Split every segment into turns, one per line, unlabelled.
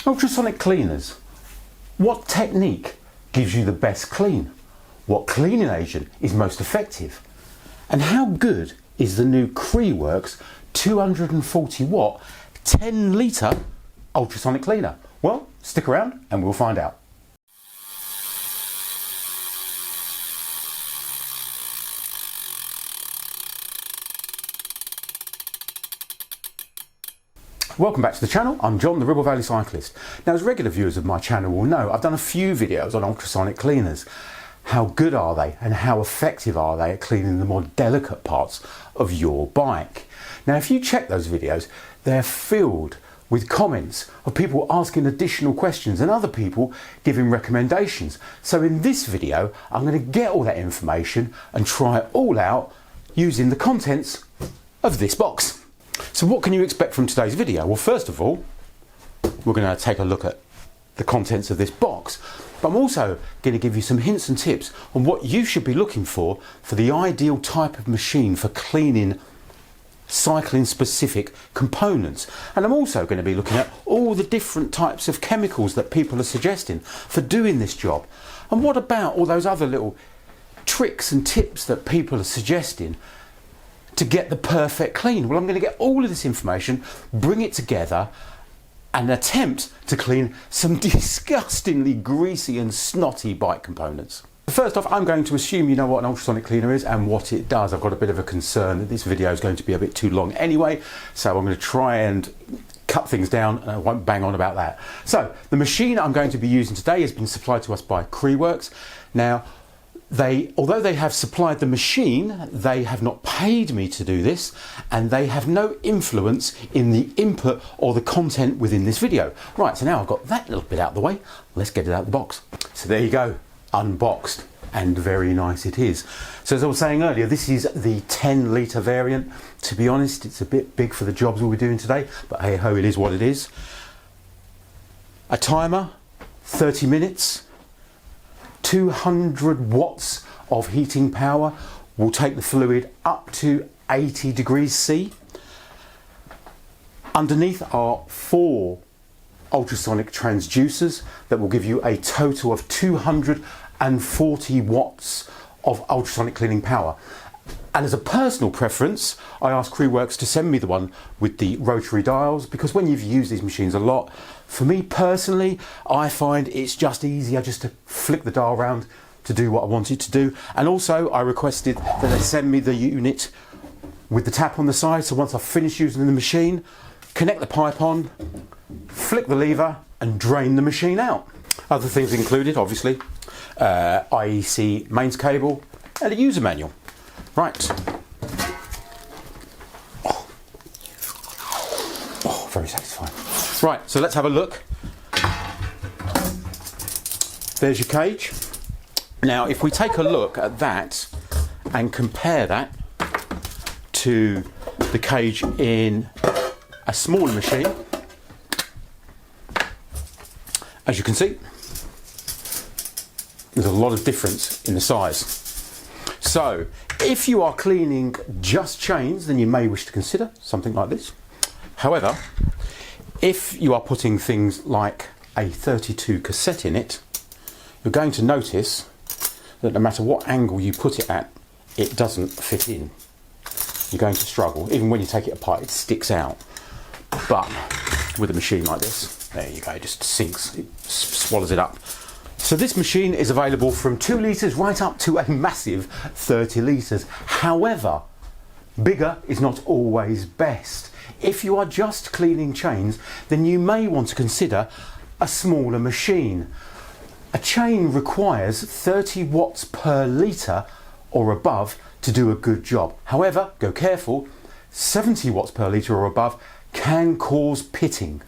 Ultrasonic cleaners. What technique gives you the best clean? What cleaning agent is most effective? And how good is the new CREWORKS 240 watt 10 litre ultrasonic cleaner? Well, stick around and we'll find out. Welcome back to the channel. I'm John, the Ribble Valley Cyclist. Now, as regular viewers of my channel will know, I've done a few videos on ultrasonic cleaners. How good are they and how effective are they at cleaning the more delicate parts of your bike? Now, if you check those videos, they're filled with comments of people asking additional questions and other people giving recommendations. So in this video, I'm going to get all that information and try it all out using the contents of this box. So what can you expect from today's video? Well, first of all, we're going to take a look at the contents of this box, but I'm also going to give you some hints and tips on what you should be looking for the ideal type of machine for cleaning cycling specific components. And I'm also going to be looking at all the different types of chemicals that people are suggesting for doing this job. And what about all those other little tricks and tips that people are suggesting to get the perfect clean? Well, I'm going to get all of this information, bring it together and attempt to clean some disgustingly greasy and snotty bike components. First off, I'm going to assume you know what an ultrasonic cleaner is and what it does. I've got a bit of a concern that this video is going to be a bit too long anyway, so I'm going to try and cut things down and I won't bang on about that. So the machine I'm going to be using today has been supplied to us by CREWORKS. Now, although they have supplied the machine, they have not paid me to do this, and they have no influence in the input or the content within this video. Right, so now I've got that little bit out of the way, let's get it out of the box. So there you go, unboxed, and very nice it is. So as I was saying earlier, this is the 10 litre variant. To be honest, it's a bit big for the jobs we'll be doing today, but hey ho, it is what it is. A timer, 30 minutes. 200 watts of heating power will take the fluid up to 80 degrees C. Underneath are 4 ultrasonic transducers that will give you a total of 240 watts of ultrasonic cleaning power. And as a personal preference, I asked CREWORKS to send me the one with the rotary dials, because when you've used these machines a lot, for me personally, I find it's just easier just to flick the dial around to do what I want it to do. And also I requested that they send me the unit with the tap on the side, so once I've finished using the machine, connect the pipe on, flick the lever and drain the machine out. Other things included, obviously, IEC mains cable and a user manual. Right. Oh, very satisfying. Right, so let's have a look. There's your cage. Now, if we take a look at that and compare that to the cage in a smaller machine, as you can see, there's a lot of difference in the size. So, if you are cleaning just chains, then you may wish to consider something like this. However, if you are putting things like a 32 cassette in it, you're going to notice that no matter what angle you put it at, it doesn't fit in. You're going to struggle. Even when you take it apart, it sticks out. But with a machine like this, there you go, it just sinks, it swallows it up. So this machine is available from 2 litres right up to a massive 30 litres. However, bigger is not always best. If you are just cleaning chains, then you may want to consider a smaller machine. A chain requires 30 watts per litre or above to do a good job. However, go careful, 70 watts per litre or above can cause pitting.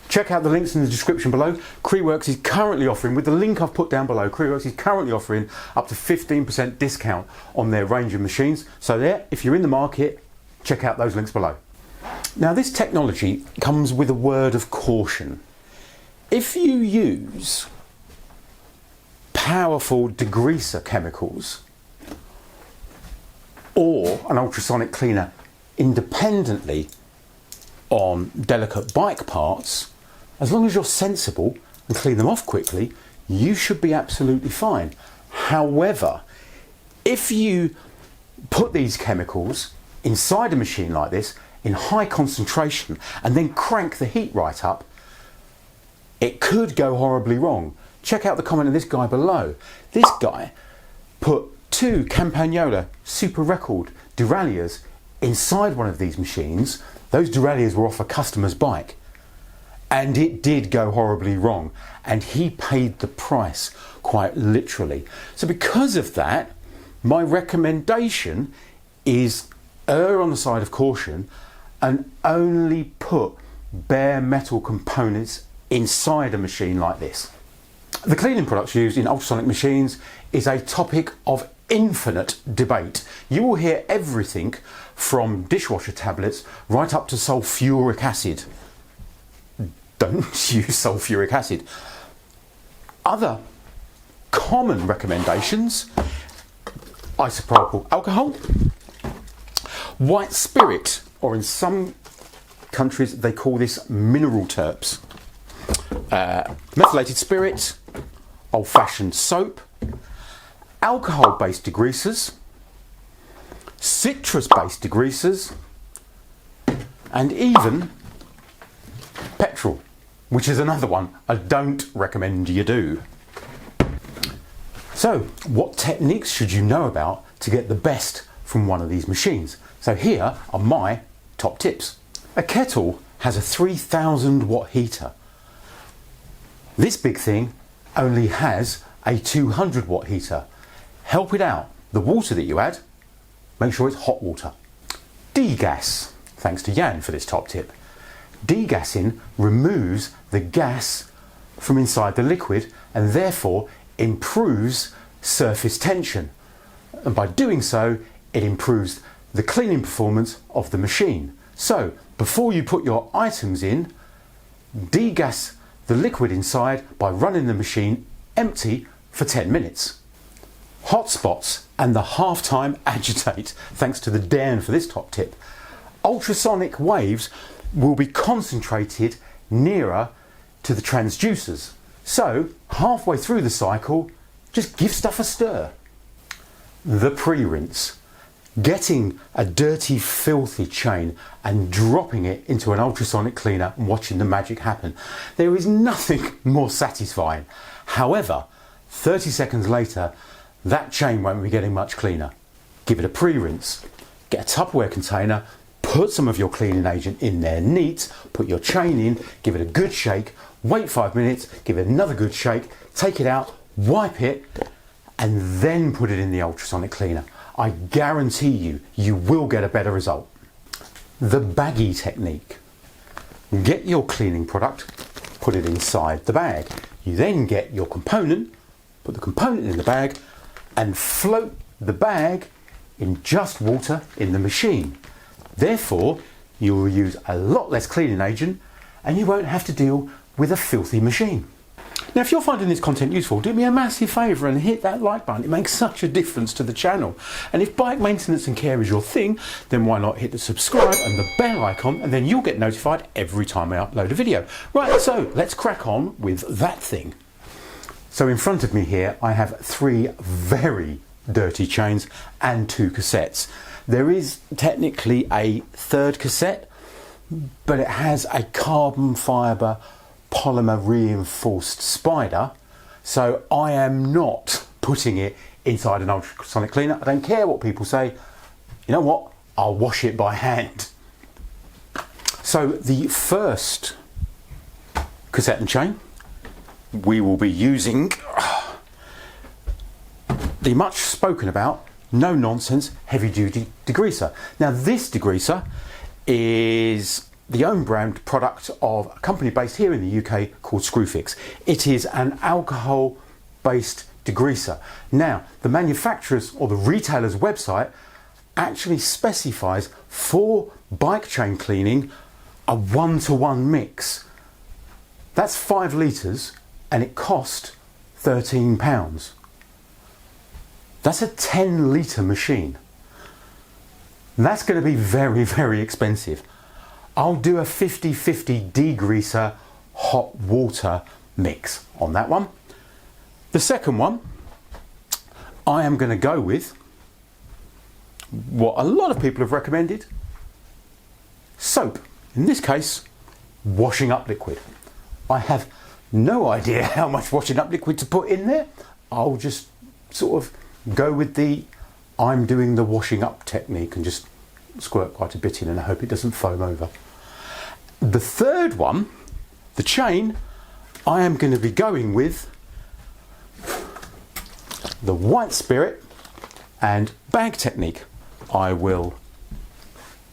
Check out the links in the description below. CREWORKS is currently offering, with the link I've put down below, CREWORKS is currently offering up to 15% discount on their range of machines. So there, if you're in the market, check out those links below. Now, this technology comes with a word of caution. If you use powerful degreaser chemicals or an ultrasonic cleaner independently on delicate bike parts, As long as you're sensible and clean them off quickly, you should be absolutely fine. However, if you put these chemicals inside a machine like this in high concentration and then crank the heat right up, it could go horribly wrong. Check out the comment of this guy below. This guy put 2 Campagnola Super Record derailleurs inside one of these machines. Those derailleurs were off a customer's bike, and it did go horribly wrong, and he paid the price quite literally. So because of that, my recommendation is err on the side of caution and only put bare metal components inside a machine like this. The cleaning products used in ultrasonic machines is a topic of infinite debate. You will hear everything from dishwasher tablets right up to sulfuric acid. Don't use sulfuric acid. Other common recommendations: isopropyl alcohol, white spirit, or in some countries they call this mineral Turps, methylated spirit, old-fashioned soap, alcohol-based degreasers, citrus-based degreasers, and even petrol, which is another one I don't recommend you do. So, what techniques should you know about to get the best from one of these machines? So here are my top tips. A kettle has a 3000 watt heater. This big thing only has a 200 watt heater. Help it out. The water that you add, make sure it's hot water. Degas. Thanks to Jan for this top tip. Degassing removes the gas from inside the liquid and therefore improves surface tension. And by doing so, it improves the cleaning performance of the machine. So, before you put your items in, degas the liquid inside by running the machine empty for 10 minutes. Hot spots and the half-time agitate, thanks to the Dan for this top tip. Ultrasonic waves will be concentrated nearer to the transducers. So, halfway through the cycle, just give stuff a stir. The pre-rinse. Getting a dirty, filthy chain and dropping it into an ultrasonic cleaner and watching the magic happen. There is nothing more satisfying. However, 30 seconds later, that chain won't be getting much cleaner. Give it a pre-rinse. Get a Tupperware container, put some of your cleaning agent in there neat, put your chain in, give it a good shake, wait 5 minutes, give it another good shake, take it out, wipe it, and then put it in the ultrasonic cleaner. I guarantee you will get a better result. The baggie technique. Get your cleaning product, put it inside the bag. You then get your component, put the component in the bag, and float the bag in just water in the machine. Therefore, you will use a lot less cleaning agent and you won't have to deal with a filthy machine. Now, if you're finding this content useful, do me a massive favour and hit that like button. It makes such a difference to the channel. And if bike maintenance and care is your thing, then why not hit the subscribe and the bell icon, and then you'll get notified every time I upload a video. Right, so let's crack on with that thing. So in front of me here, I have 3 very dirty chains and 2 cassettes. There is technically a third cassette, but it has a carbon fibre polymer reinforced spider, so I am not putting it inside an ultrasonic cleaner. I don't care what people say. You know what? I'll wash it by hand. So the first cassette and chain, we will be using the much spoken about no nonsense heavy duty degreaser. Now this degreaser is the own brand product of a company based here in the UK called Screwfix. It is an alcohol based degreaser. Now the manufacturer's or the retailer's website actually specifies for bike chain cleaning a 1-to-1 mix. That's 5 litres and it cost £13. That's a 10 litre machine. That's going to be very, very expensive. I'll do a 50-50 degreaser hot water mix on that one. The second one, I am going to go with what a lot of people have recommended, soap. In this case, washing up liquid. I have no idea how much washing up liquid to put in there. I'll just sort of go with the I'm doing the washing up technique and just squirt quite a bit in, and I hope it doesn't foam over. The third one, the chain, I am going to be going with the white spirit and bag technique. I will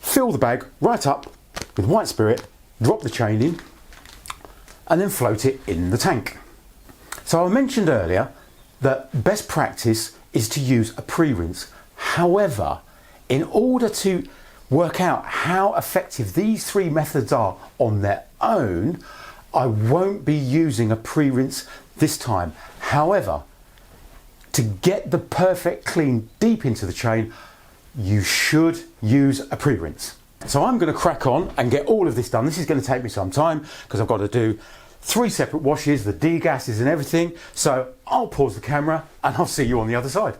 fill the bag right up with white spirit, drop the chain in, and then float it in the tank. So I mentioned earlier that best practice is to use a pre-rinse. However, in order to work out how effective these three methods are on their own, I won't be using a pre-rinse this time. However, to get the perfect clean deep into the chain, you should use a pre-rinse. So I'm going to crack on and get all of this done. This is going to take me some time because I've got to do 3 separate washes, the degasses and everything. So I'll pause the camera and I'll see you on the other side.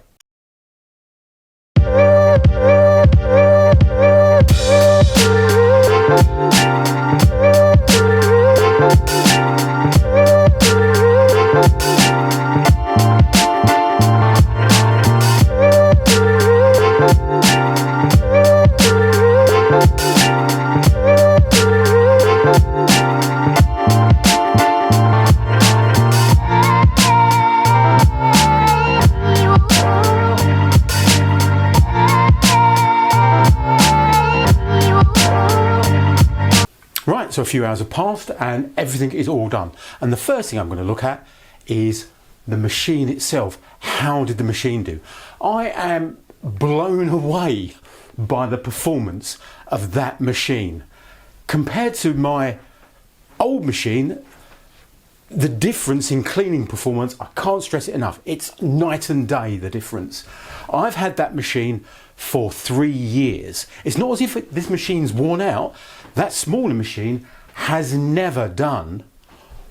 Right, so a few hours have passed and everything is all done. And the first thing I'm going to look at is the machine itself. How did the machine do? I am blown away by the performance of that machine. Compared to my old machine, the difference in cleaning performance, I can't stress it enough. It's night and day, the difference. I've had that machine for 3 years. It's not as if this machine's worn out. That smaller machine has never done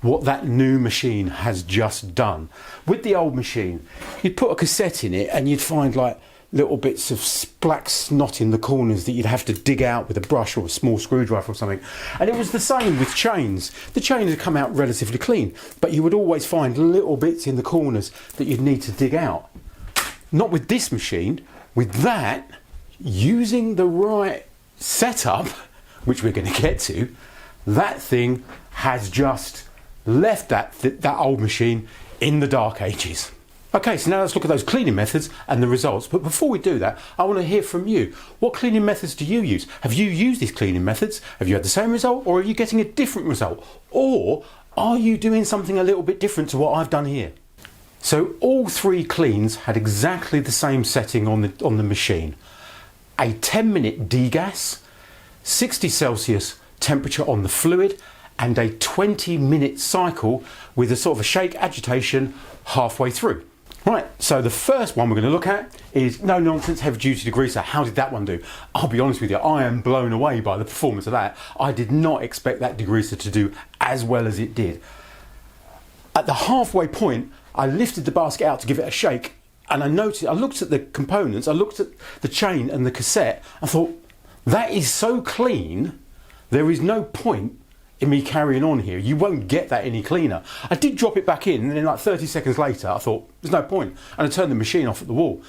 what that new machine has just done. With the old machine, you'd put a cassette in it and you'd find like little bits of black snot in the corners that you'd have to dig out with a brush or a small screwdriver or something. And it was the same with chains. The chains had come out relatively clean, but you would always find little bits in the corners that you'd need to dig out. Not with this machine. With that, using the right setup, which we're going to get to, that thing has just left that old machine in the dark ages. Okay, so now let's look at those cleaning methods and the results. But before we do that, I want to hear from you. What cleaning methods do you use? Have you used these cleaning methods? Have you had the same result, or are you getting a different result? Or are you doing something a little bit different to what I've done here? So all 3 cleans had exactly the same setting on the machine. A 10-minute degas, 60 Celsius temperature on the fluid, and a 20-minute cycle with a sort of a shake agitation halfway through. Right, so the first one we're going to look at is No Nonsense Heavy Duty Degreaser. How did that one do? I'll be honest with you, I am blown away by the performance of that. I did not expect that degreaser to do as well as it did. At the halfway point, I lifted the basket out to give it a shake, and I looked at the components, I looked at the chain and the cassette, and thought, that is so clean, there is no point in me carrying on here. You won't get that any cleaner. I did drop it back in, and then like 30 seconds later, I thought, there's no point. And I turned the machine off at the wall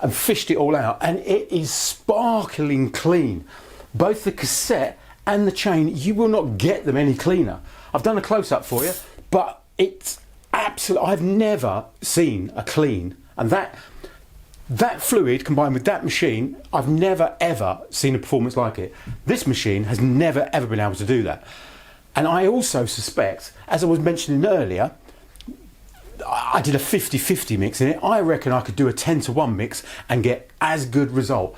and fished it all out, and it is sparkling clean. Both the cassette and the chain, you will not get them any cleaner. I've done a close-up for you, but it's absolutely, I've never seen a clean, and that fluid combined with that machine, I've never ever seen a performance like it. This machine has never ever been able to do that. And I also suspect, as I was mentioning earlier, I did a 50-50 mix in it. I reckon I could do a 10-to-1 mix and get as good result.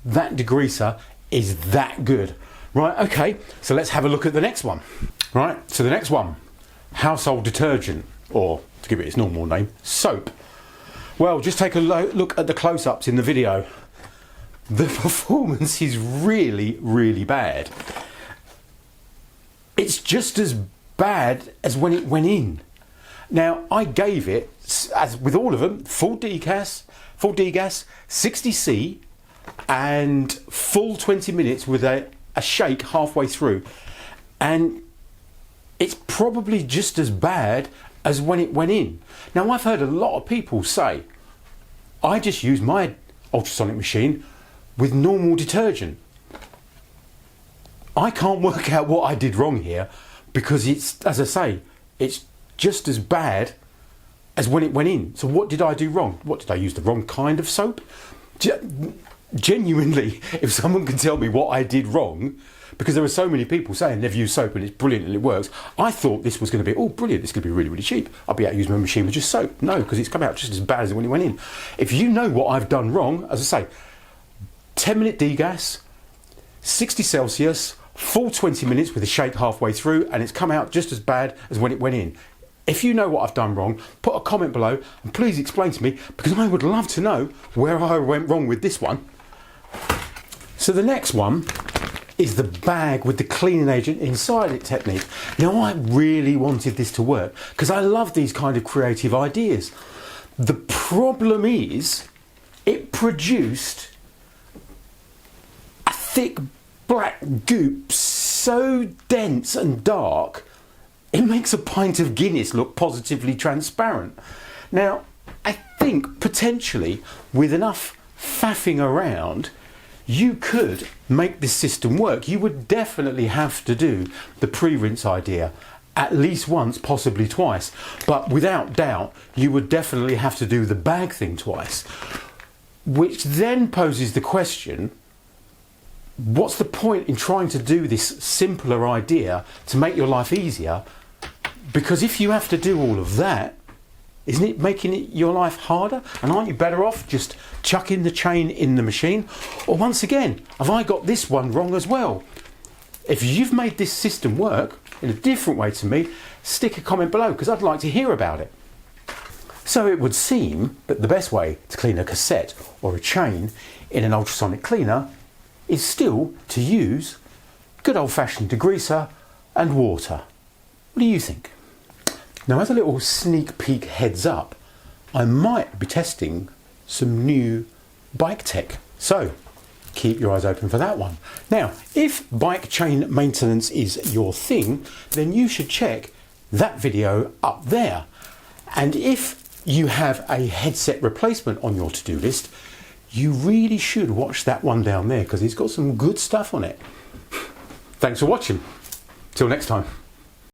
That degreaser is that good. Right, okay, so let's have a look at the next one. Right, so the next one, household detergent, or to give it its normal name, soap. Well, just take a look at the close-ups in the video. The performance is really, really bad. It's just as bad as when it went in. Now, I gave it, as with all of them, full degas, 60C, and full 20 minutes with a shake halfway through. And it's probably just as bad as when it went in. Now, I've heard a lot of people say, I just use my ultrasonic machine with normal detergent. I can't work out what I did wrong here, because it's, as I say, it's just as bad as when it went in. So what did I do wrong? What, did I use the wrong kind of soap? Genuinely, if someone can tell me what I did wrong, because there are so many people saying they've used soap and it's brilliant and it works, I thought this was going to be, oh brilliant, this could be really, really cheap. I'll be able to use my machine with just soap. No, because it's come out just as bad as when it went in. If you know what I've done wrong, as I say, 10-minute degas, 60 Celsius, full 20 minutes with a shake halfway through, and it's come out just as bad as when it went in. If you know what I've done wrong, put a comment below and please explain to me, because I would love to know where I went wrong with this one. So the next one is the bag with the cleaning agent inside it technique. Now, I really wanted this to work because I love these kind of creative ideas. The problem is it produced a thick black goop so dense and dark it makes a pint of Guinness look positively transparent. Now, I think potentially with enough faffing around, you could make this system work. You would definitely have to do the pre-rinse idea at least once, possibly twice. But without doubt, you would definitely have to do the bag thing twice. Which then poses the question, what's the point in trying to do this simpler idea to make your life easier? Because if you have to do all of that, isn't it making your life harder? And aren't you better off just chucking the chain in the machine? Or once again, have I got this one wrong as well? If you've made this system work in a different way to me, stick a comment below because I'd like to hear about it. So it would seem that the best way to clean a cassette or a chain in an ultrasonic cleaner is still to use good old-fashioned degreaser and water. What do you think? Now, as a little sneak peek heads up, I might be testing some new bike tech. So keep your eyes open for that one. Now, if bike chain maintenance is your thing, then you should check that video up there. And if you have a headset replacement on your to-do list, you really should watch that one down there because it's got some good stuff on it. Thanks for watching. Till next time.